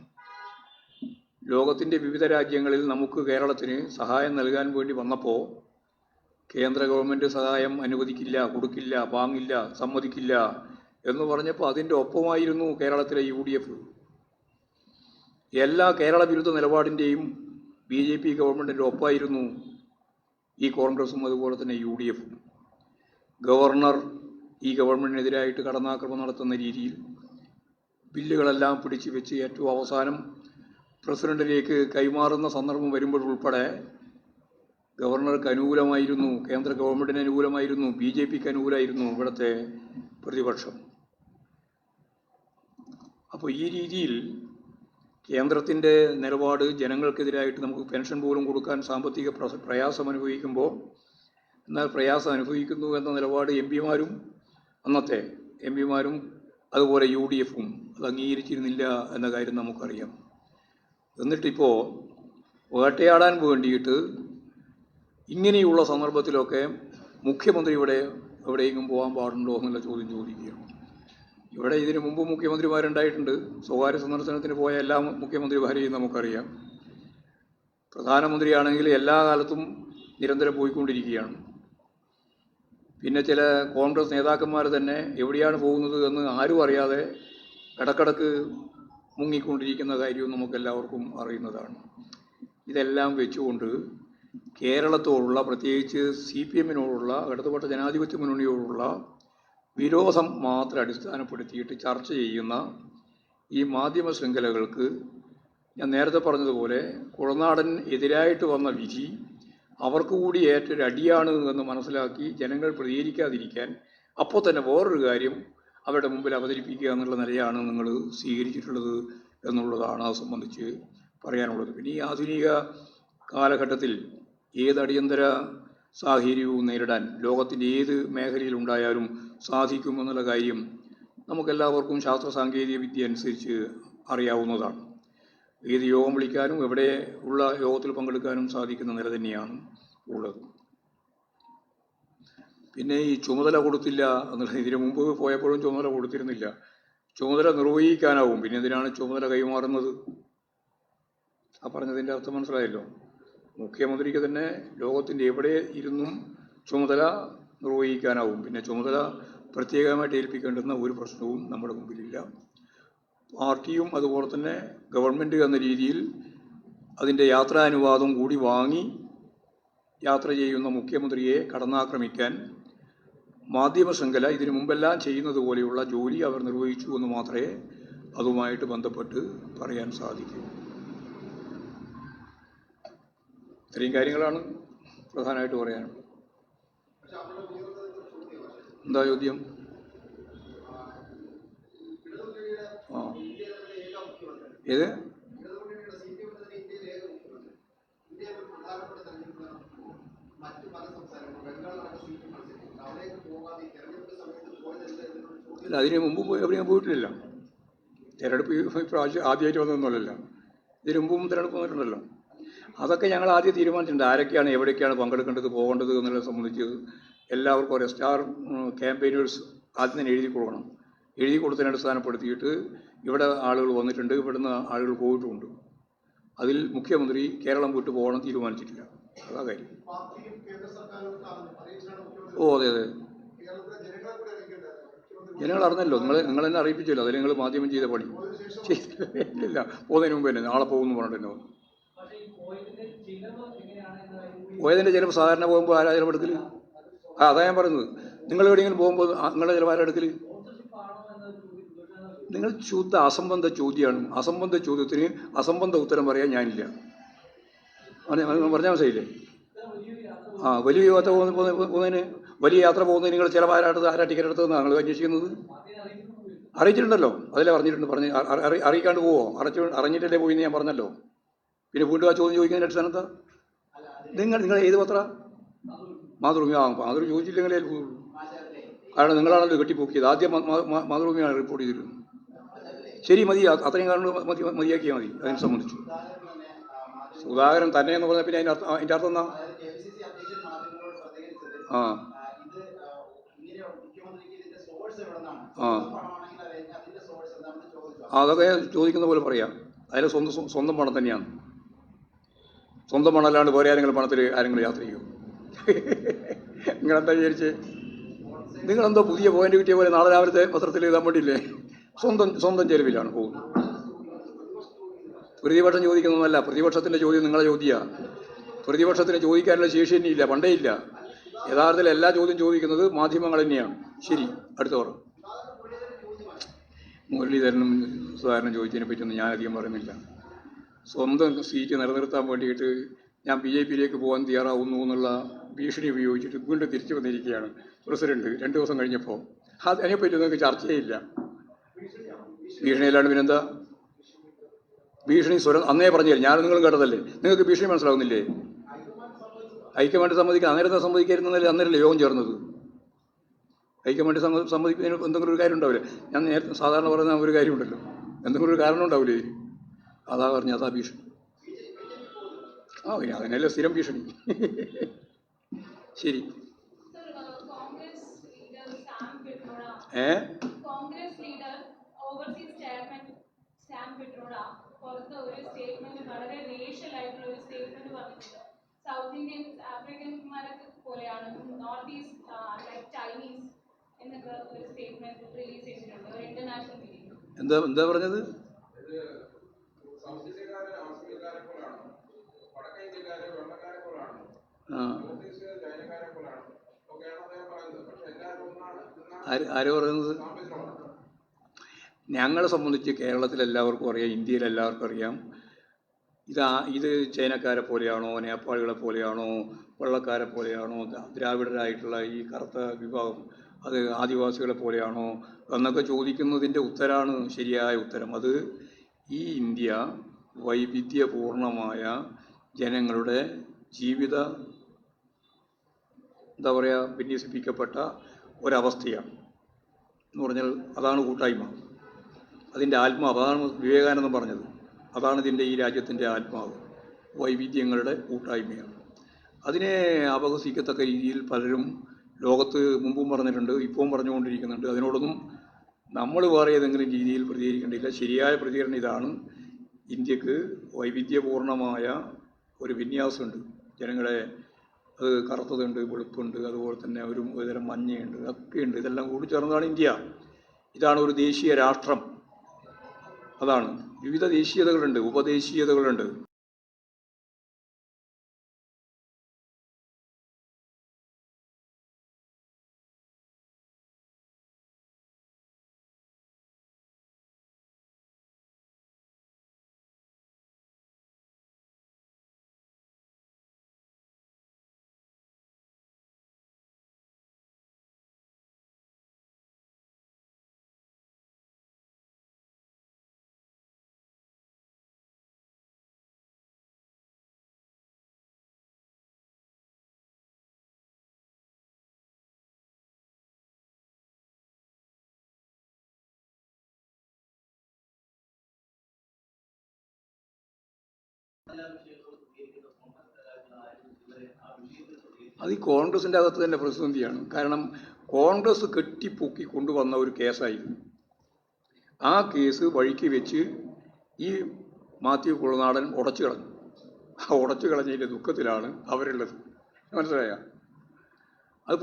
ലോകത്തിൻ്റെ വിവിധ രാജ്യങ്ങളിൽ നമുക്ക് കേരളത്തിന് സഹായം നൽകാൻ വേണ്ടി വന്നപ്പോൾ കേന്ദ്ര ഗവൺമെൻറ് സഹായം അനുവദിക്കില്ല, കൊടുക്കില്ല, വാങ്ങില്ല, സമ്മതിക്കില്ല എന്ന് പറഞ്ഞപ്പോൾ അതിൻ്റെ ഒപ്പമായിരുന്നു കേരളത്തിലെ UDF. എല്ലാ കേരള വിരുദ്ധ നിലപാടിൻ്റെയും BJP ഗവൺമെൻറ്റിൻ്റെ ഒപ്പമായിരുന്നു ഈ കോൺഗ്രസും അതുപോലെ തന്നെ UDF. ഗവർണർ ഈ ഗവൺമെൻറ്റിനെതിരായിട്ട് കടന്നാക്രമണം നടത്തുന്ന രീതിയിൽ ബില്ലുകളെല്ലാം പിടിച്ചു വെച്ച് ഏറ്റവും അവസാനം പ്രസിഡന്റിലേക്ക് കൈമാറുന്ന സന്ദർഭം വരുമ്പോഴുൾപ്പെടെ ഗവർണർക്ക് അനുകൂലമായിരുന്നു, കേന്ദ്ര ഗവൺമെൻറ്റിന് അനുകൂലമായിരുന്നു, BJPക്ക് അനുകൂലമായിരുന്നു ഇവിടുത്തെ പ്രതിപക്ഷം. അപ്പോൾ ഈ രീതിയിൽ കേന്ദ്രത്തിൻ്റെ നിലപാട് ജനങ്ങൾക്കെതിരായിട്ട് നമുക്ക് പെൻഷൻ പോലും കൊടുക്കാൻ സാമ്പത്തിക പ്രയാസം അനുഭവിക്കുമ്പോൾ, എന്നാൽ പ്രയാസം അനുഭവിക്കുന്നു എന്ന നിലപാട് MPമാരും അന്നത്തെ MPമാരും അതുപോലെ UDFും അത് അംഗീകരിച്ചിരുന്നില്ല എന്ന കാര്യം നമുക്കറിയാം. എന്നിട്ടിപ്പോൾ വേട്ടയാടാൻ വേണ്ടിയിട്ട് ഇങ്ങനെയുള്ള സന്ദർഭത്തിലൊക്കെ മുഖ്യമന്ത്രി ഇവിടെ എവിടെയെങ്കിലും പോകാൻ പാടുണ്ടോ എന്നുള്ള ചോദ്യം ചോദിക്കുകയാണ്. ഇവിടെ ഇതിനു മുമ്പ് മുഖ്യമന്ത്രിമാരുണ്ടായിട്ടുണ്ട്. സ്വകാര്യ സന്ദർശനത്തിന് പോയ എല്ലാ മുഖ്യമന്ത്രിമാരെയും നമുക്കറിയാം. പ്രധാനമന്ത്രിയാണെങ്കിൽ എല്ലാ കാലത്തും നിരന്തരം പോയിക്കൊണ്ടിരിക്കുകയാണ്. പിന്നെ ചില കോൺഗ്രസ് നേതാക്കന്മാർ തന്നെ എവിടെയാണ് പോകുന്നത് എന്ന് ആരും അറിയാതെ ഇടക്കിടക്ക് മുങ്ങിക്കൊണ്ടിരിക്കുന്ന കാര്യവും നമുക്കെല്ലാവർക്കും അറിയുന്നതാണ്. ഇതെല്ലാം വെച്ചുകൊണ്ട് കേരളത്തോടുള്ള, പ്രത്യേകിച്ച് CPM-നോടുള്ള, ഇടതുപക്ഷ ജനാധിപത്യ മുന്നണിയോടുള്ള വിരോധം മാത്രം അടിസ്ഥാനപ്പെടുത്തിയിട്ട് ചർച്ച ചെയ്യുന്ന ഈ മാധ്യമ ശൃംഖലകൾക്ക് ഞാൻ നേരത്തെ പറഞ്ഞതുപോലെ കുഴനാടൻ എതിരായിട്ട് വന്ന വിധി അവർക്ക് കൂടി ഏറ്റൊരു അടിയാണ് എന്ന് മനസ്സിലാക്കി ജനങ്ങൾ പ്രതികരിക്കാതിരിക്കാൻ അപ്പോൾ തന്നെ വേറൊരു കാര്യം അവരുടെ മുമ്പിൽ അവതരിപ്പിക്കുക എന്നുള്ള നിലയാണ് നിങ്ങൾ സ്വീകരിച്ചിട്ടുള്ളത് എന്നുള്ളതാണ് അത് സംബന്ധിച്ച് പറയാനുള്ളത്. പിന്നെ ഈ ആധുനിക കാലഘട്ടത്തിൽ ഏത് അടിയന്തര സാഹചര്യവും നേരിടാൻ ലോകത്തിൻ്റെ ഏത് മേഖലയിലുണ്ടായാലും സാധിക്കുമെന്നുള്ള കാര്യം നമുക്കെല്ലാവർക്കും ശാസ്ത്ര സാങ്കേതിക വിദ്യ അനുസരിച്ച് അറിയാവുന്നതാണ്. ഏത് യോഗം വിളിക്കാനും എവിടെ ഉള്ള യോഗത്തിൽ പങ്കെടുക്കാനും സാധിക്കുന്ന നില തന്നെയാണ് ഉള്ളത്. പിന്നെ ഈ ചുമതല കൊടുത്തില്ല എന്നുള്ളത് ഇതിനു മുമ്പ് പോയപ്പോഴും ചുമതല കൊടുത്തിരുന്നില്ല. ചുമതല നിർവഹിക്കാനാവും, പിന്നെ എന്തിനാണ് ചുമതല കൈമാറുന്നത്? ആ പറഞ്ഞതിൻ്റെ അർത്ഥം മനസ്സിലായല്ലോ. മുഖ്യമന്ത്രിക്ക് തന്നെ ലോകത്തിൻ്റെ എവിടെ ഇരുന്നും ചുമതല നിർവഹിക്കാനാവും. പിന്നെ ചുമതല പ്രത്യേകമായിട്ട് ഏൽപ്പിക്കേണ്ടുന്ന ഒരു പ്രശ്നവും നമ്മുടെ മുമ്പിലില്ല. പാർട്ടിയും അതുപോലെ തന്നെ ഗവൺമെൻറ് എന്ന രീതിയിൽ അതിൻ്റെ യാത്രാനുവാദം കൂടി വാങ്ങി യാത്ര ചെയ്യുന്ന മുഖ്യമന്ത്രിയെ കടന്നാക്രമിക്കാൻ മാധ്യമ ശൃംഖല ഇതിനു മുമ്പെല്ലാം ചെയ്യുന്നത് പോലെയുള്ള ജോലി അവർ നിർവഹിച്ചു എന്ന് മാത്രമേ അതുമായിട്ട് ബന്ധപ്പെട്ട് പറയാൻ സാധിക്കൂ. ഇത്രയും കാര്യങ്ങളാണ് പ്രധാനമായിട്ട് പറയാനുള്ളത്. എന്താ ചോദ്യം? ഏത്? അല്ല, അതിന് മുമ്പ് എവിടെയും പോയിട്ടില്ല. തിരഞ്ഞെടുപ്പ് ഇപ്രാവശ്യം ആദ്യമായിട്ട് വന്നതൊന്നുമല്ലല്ലോ. ഇതിന് മുമ്പും തിരഞ്ഞെടുപ്പ് വന്നിട്ടുണ്ടല്ലോ. അതൊക്കെ ഞങ്ങൾ ആദ്യം തീരുമാനിച്ചിട്ടുണ്ട്. ആരൊക്കെയാണ് എവിടേക്കാണ് പങ്കെടുക്കേണ്ടത്, പോകേണ്ടത് എന്നുള്ളത് സംബന്ധിച്ച് എല്ലാവർക്കും ഒരു സ്റ്റാർ ക്യാമ്പയിനേഴ്സ് ആദ്യം തന്നെ എഴുതി കൊടുക്കണം. എഴുതി കൊടുത്തതിനെ അടിസ്ഥാനപ്പെടുത്തിയിട്ട് ഇവിടെ ആളുകൾ വന്നിട്ടുണ്ട്, ഇവിടുന്ന് ആളുകൾ പോയിട്ടുമുണ്ട്. അതിൽ മുഖ്യമന്ത്രി കേരളം വിട്ടു പോകണം തീരുമാനിച്ചിട്ടില്ല. അതാ കാര്യം. ഓ അതെ അതെ, ജനങ്ങൾ അറിഞ്ഞല്ലോ. നിങ്ങൾ എന്നെ അറിയിപ്പിച്ചല്ലോ. അതിൽ നിങ്ങൾ മാധ്യമം ചെയ്ത പണി ചെയ്തില്ല. പോകുന്നതിന് മുമ്പ് തന്നെ നാളെ പോകുമെന്ന് പറഞ്ഞിട്ട് തന്നെ വന്നു. പോയതിൻ്റെ ചിലപ്പോൾ സാധാരണ പോകുമ്പോൾ ആരാ ചിലപ്പെടുക്കൽ? അതാ ഞാൻ പറയുന്നത്. നിങ്ങൾ എവിടെയെങ്കിലും പോകുമ്പോൾ നിങ്ങളുടെ ചിലപ്പോൾ എടുക്കൽ? നിങ്ങൾ ശുദ്ധ അസംബന്ധ ചോദ്യമാണ്. അസംബന്ധ ചോദ്യത്തിന് അസംബന്ധ ഉത്തരം പറയാൻ ഞാനില്ല. പറഞ്ഞാൽ മനസ്സിലായില്ലേ? വലിയ യാത്ര പോകുന്നതിന് വലിയ യാത്ര പോകുന്നതിന് നിങ്ങൾ ചിലവാരാട്ടത് ആരാ ടിക്കറ്റ് എടുത്തതെന്നാണ് നിങ്ങൾ അന്വേഷിക്കുന്നത്? അറിയിച്ചിട്ടുണ്ടല്ലോ. അതിലെ പറഞ്ഞിട്ടുണ്ട്. അറിയിക്കാണ്ട് പോവോ? അറിഞ്ഞിട്ടല്ലേ പോയി എന്ന് ഞാൻ പറഞ്ഞല്ലോ. പിന്നെ വീണ്ടും ആ ചോദ്യം ചോദിക്കുന്നതിൻ്റെ അടിസ്ഥാനത്താ നിങ്ങൾ ഏത് പത്ര? മാതൃഭൂമി. മാതൃഭൂമി ചോദിച്ചില്ലെങ്കിലേ കാരണം നിങ്ങളാണല്ലോ കെട്ടിപ്പോക്കിയത്. ആദ്യം മാതൃഭൂമിയാണ് റിപ്പോർട്ട് ചെയ്തിരുന്നത്. ശരി, മതി. അത്രയും കാരണം മതിയാക്കിയാൽ മതി. അതിനെ സംബന്ധിച്ചു സുധാകരൻ തന്നെ എന്ന് പറഞ്ഞാൽ പിന്നെ അതിൻ്റെ അർത്ഥം എന്നാ? അതൊക്കെ ചോദിക്കുന്ന പോലെ പറയാം. അതിന് സ്വന്തം പണം തന്നെയാണ്. സ്വന്തം പണമല്ലാണ്ട് വേറെ ആരെങ്കിലും പണത്തിൽ ആരെങ്കിലും യാത്ര ചെയ്യും? നിങ്ങളെന്താ വിചാരിച്ച്? നിങ്ങളെന്തോ പുതിയ പോയിന്റ് കിട്ടിയ പോലെ നാളെ രാവിലത്തെ പത്രത്തിൽ എഴുതാൻ വേണ്ടിയില്ലേ? സ്വന്തം ചെലവിലാണ് പോകുന്നത്. പ്രതിപക്ഷം ചോദിക്കുന്നതല്ല. പ്രതിപക്ഷത്തിൻ്റെ ചോദ്യം നിങ്ങളെ ചോദ്യമാണ്. പ്രതിപക്ഷത്തിന് ചോദിക്കാനുള്ള ശേഷി തന്നെയില്ല, പണ്ടേ ഇല്ല. യഥാർത്ഥത്തിൽ എല്ലാ ചോദ്യം ചോദിക്കുന്നത് മാധ്യമങ്ങൾ തന്നെയാണ്. ശരി, അടുത്ത പറ. മുരളീധരനും സുധാകരനും ചോദിച്ചതിനെ പറ്റിയൊന്നും ഞാനധികം പറയുന്നില്ല. സ്വന്തം സീറ്റ് നിലനിർത്താൻ വേണ്ടിയിട്ട് ഞാൻ BJP-യിലേക്ക് പോകാൻ തയ്യാറാവുന്നു എന്നുള്ള ഭീഷണി ഉപയോഗിച്ചിട്ട് വീണ്ടും തിരിച്ചു വന്നിരിക്കുകയാണ് പ്രസിഡന്റ് 2 ദിവസം കഴിഞ്ഞപ്പോൾ. അതിനെപ്പറ്റി നിങ്ങൾക്ക് ചർച്ചയില്ല. ഭീഷണിയല്ലാണ്ട് പിന്നെന്താ? ഭീഷണി സ്വരം അന്നേ പറഞ്ഞില്ല. ഞാൻ നിങ്ങളും കേട്ടതല്ലേ. നിങ്ങൾക്ക് ഭീഷണി മനസ്സിലാവുന്നില്ലേ? ഹൈക്കമാൻഡ് സമ്മതിക്കാൻ അന്നേരത്തെ സമ്മതിക്കായിരുന്നല്ലേ അന്നേരല്ലേ യോഗം ചേർന്നത്? ഹൈക്കമാൻഡ് സമ്മതിക്കുന്നതിന് എന്തെങ്കിലും ഒരു കാര്യം ഉണ്ടാവില്ലേ? ഞാൻ നേരത്തെ സാധാരണ പറയുന്ന ഒരു കാര്യമുണ്ടല്ലോ, എന്തെങ്കിലും ഒരു കാരണം ഉണ്ടാവില്ലേ? അതാ പറഞ്ഞ അതാ ഭീഷണി. പിന്നെ അതിനല്ലേ സ്ഥിരം ഭീഷണി. ശരി. കോൺഗ്രസ് ലീഡർ ആഫ്രിക്കൻമാരെ പോലെയാണ്, നോർത്ത് ഈസ്റ്റ് ലൈക്ക് ചൈനീസ് എന്നൊക്കെ ഒരു സ്റ്റേറ്റ്മെന്റ് റിലീസ് ചെയ്തിട്ടുണ്ട് ഒരു ഇന്റർനാഷണൽ മീഡിയ. എന്താ പറഞ്ഞത്? ആര് പറയുന്നത്? ഞങ്ങളെ സംബന്ധിച്ച് കേരളത്തിൽ എല്ലാവർക്കും അറിയാം, ഇന്ത്യയിൽ എല്ലാവർക്കും അറിയാം. ഇത് ചൈനക്കാരെ പോലെയാണോ, നേപ്പാളികളെ പോലെയാണോ, വെള്ളക്കാരെ പോലെയാണോ, ദ്രാവിഡരായിട്ടുള്ള ഈ കറുത്ത വിഭാഗം അത് ആദിവാസികളെ പോലെയാണോ എന്നൊക്കെ ചോദിക്കുന്നതിൻ്റെ ഉത്തരമാണ് ശരിയായ ഉത്തരം. അത് ഈ ഇന്ത്യ വൈവിധ്യപൂർണമായ ജനങ്ങളുടെ ജീവിത വിന്യസിപ്പിക്കപ്പെട്ട ഒരവസ്ഥയാണ് എന്ന് പറഞ്ഞാൽ അതാണ് കൂട്ടായ്മ, അതിൻ്റെ ആത്മാവ്. അതാണ് വിവേകാനന്ദൻ പറഞ്ഞത്. അതാണ് ഇതിൻ്റെ ഈ രാജ്യത്തിൻ്റെ ആത്മാവ്, വൈവിധ്യങ്ങളുടെ കൂട്ടായ്മയാണ്. അതിനെ അപഹസിക്കത്തക്ക രീതിയിൽ പലരും ലോകത്ത് മുമ്പും പറഞ്ഞിട്ടുണ്ട്, ഇപ്പവും പറഞ്ഞുകൊണ്ടിരിക്കുന്നുണ്ട്. അതിനോടൊന്നും നമ്മൾ വേറെ ഏതെങ്കിലും രീതിയിൽ പ്രതികരിക്കേണ്ടില്ല. ശരിയായ പ്രതികരണം ഇതാണ്: ഇന്ത്യക്ക് വൈവിധ്യപൂർണമായ ഒരു വിന്യാസമുണ്ട്. ജനങ്ങളെ അത് കറുത്തതുണ്ട്, വെളുപ്പുണ്ട്, അതുപോലെ തന്നെ ഒരു തരം മഞ്ഞയുണ്ട്, ഒക്കെയുണ്ട്. ഇതെല്ലാം കൂടി ചേർന്നതാണ് ഇന്ത്യ. ഇതാണ് ഒരു ദേശീയ രാഷ്ട്രം. അതാണ്. വിവിധ ദേശീയതകളുണ്ട്, ഉപദേശീയതകളുണ്ട്. അത് ഈ കോൺഗ്രസിൻ്റെ അകത്ത് തന്നെ പ്രതിസന്ധിയാണ്. കാരണം കോൺഗ്രസ് കെട്ടിപ്പൊക്കി കൊണ്ടുവന്ന ഒരു കേസായിരുന്നു. ആ കേസ് വഴിക്ക് വെച്ച് ഈ മാത്യു കുളനാടൻ ഉടച്ചു കളഞ്ഞു. ആ ഉടച്ചു കളഞ്ഞതിൻ്റെ ദുഃഖത്തിലാണ് അവരുള്ളത്. മനസ്സിലായ? അത്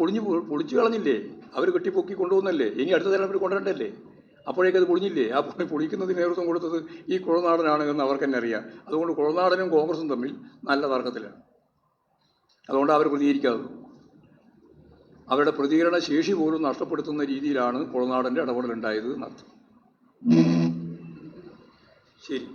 പൊളിച്ചു കളഞ്ഞില്ലേ? അവർ കെട്ടിപ്പൊക്കി കൊണ്ടുവന്നല്ലേ? ഇനി അടുത്ത തലമുറ കൊണ്ടുവരണ്ടല്ലേ? അപ്പോഴേക്കത് പൊളിഞ്ഞില്ലേ? ആ പൊളിക്കുന്നതിന് നേതൃത്വം കൊടുത്തത് ഈ കുളനാടനാണ് എന്ന് അവർക്ക് തന്നെ അറിയാം. അതുകൊണ്ട് കുളനാടനും കോൺഗ്രസും തമ്മിൽ നല്ല തർക്കത്തിലാണ്. അതുകൊണ്ട് അവർ പ്രതികരിക്കാതെ, അവരുടെ പ്രതികരണ ശേഷി പോലും നഷ്ടപ്പെടുത്തുന്ന രീതിയിലാണ് കുളനാടൻ്റെ ഇടപെടലുണ്ടായത് എന്നർത്ഥം. ശരി.